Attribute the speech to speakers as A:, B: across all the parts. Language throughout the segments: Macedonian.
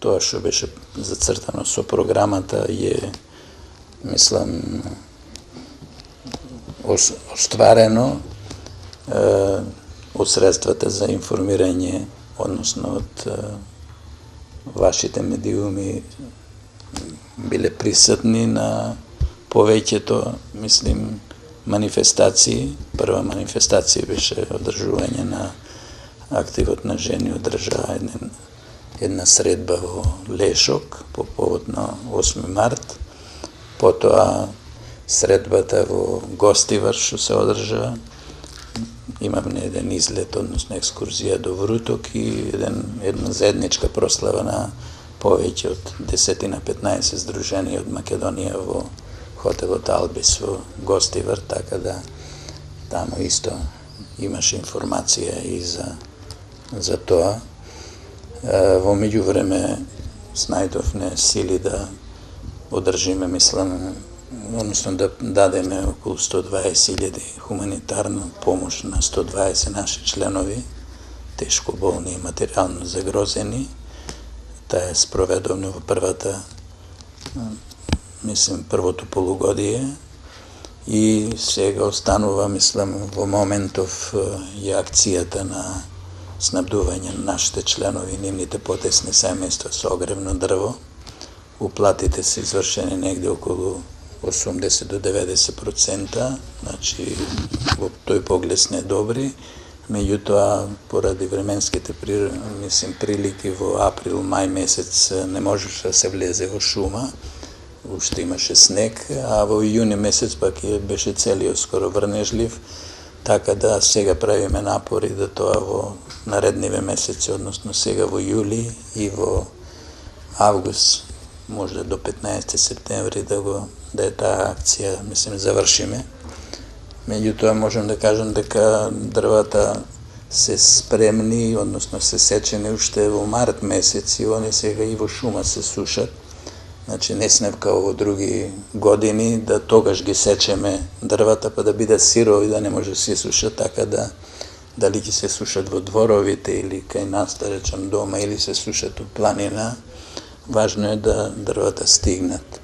A: тоа што беше зацртано со програмата е, мислам, остварено од средствата за информирање, односно од вашите медиуми биле присутни на повеќето, мислим, манифестации. Прва манифестација беше одржување на активот на жени, одржаа една средба во Лешок по повод на 8 март. Потоа средбата во Гостивар што се одржа. Имавме еден излет, односно екскурзија до Вруток и една заедничка прослава на повеќе од 10-15 здружени од Македонија во хотелот Албис во Гостивар, така да таму исто имаше информација и за тоа. Во меѓувреме снајдовме сили да одржиме, мислам, односно да дадеме околу 120.000 хуманитарна помош на 120 наши членови, тешко болни и материјално загрозени. Таа е спроведовна во првото полугодие и сега останува, мислам, во моментов и акцијата на снабдување на нашите членови и нивните потесни семејства со огревно дрво. Уплатите се извршени негде околу 80 до 90%, значи во тој поглед не добри, меѓутоа поради временските прилики во април, мај месец не можеше да се влезе во шума, уште имаше снег, а во јуни месец пак беше целиот скоро врнежлив, така да сега правиме напори да тоа во наредниве месеци, односно сега во јули и во август, може до 15 септември да е таа акција, мислим, завршиме. Меѓутоа можам да кажам дека дрвата се спремни, односно се сечени уште во март месец и они сега и во шума се сушат. Значи не сме као во други години да тогаш ги сечеме дрвата па да бидат сирови, да не може да се сушат, така да дали ги се сушат во дворовите или кај нас, да речем, дома, или се сушат у планина, важно е да дрвата стигнат.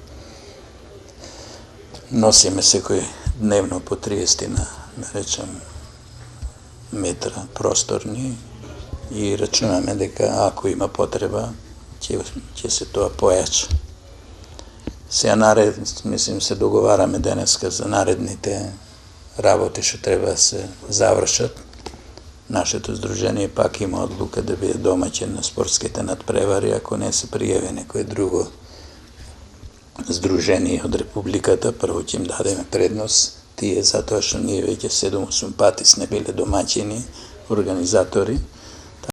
A: Носиме секој дневно по 30 да речем, метра просторни и рачунаме дека ако има потреба, ќе се тоа појача. Сега мислим, се договараме денеска за наредните работи што треба да се завршат. Нашето здружение пак има одлука да биде домаќин на спортските надпревари, ако не се пријави некој друго здружение од Републиката, прво ќе им дадеме предност, тие затоа што ние веќе 7-8 пати сме биле домаќини, организатори,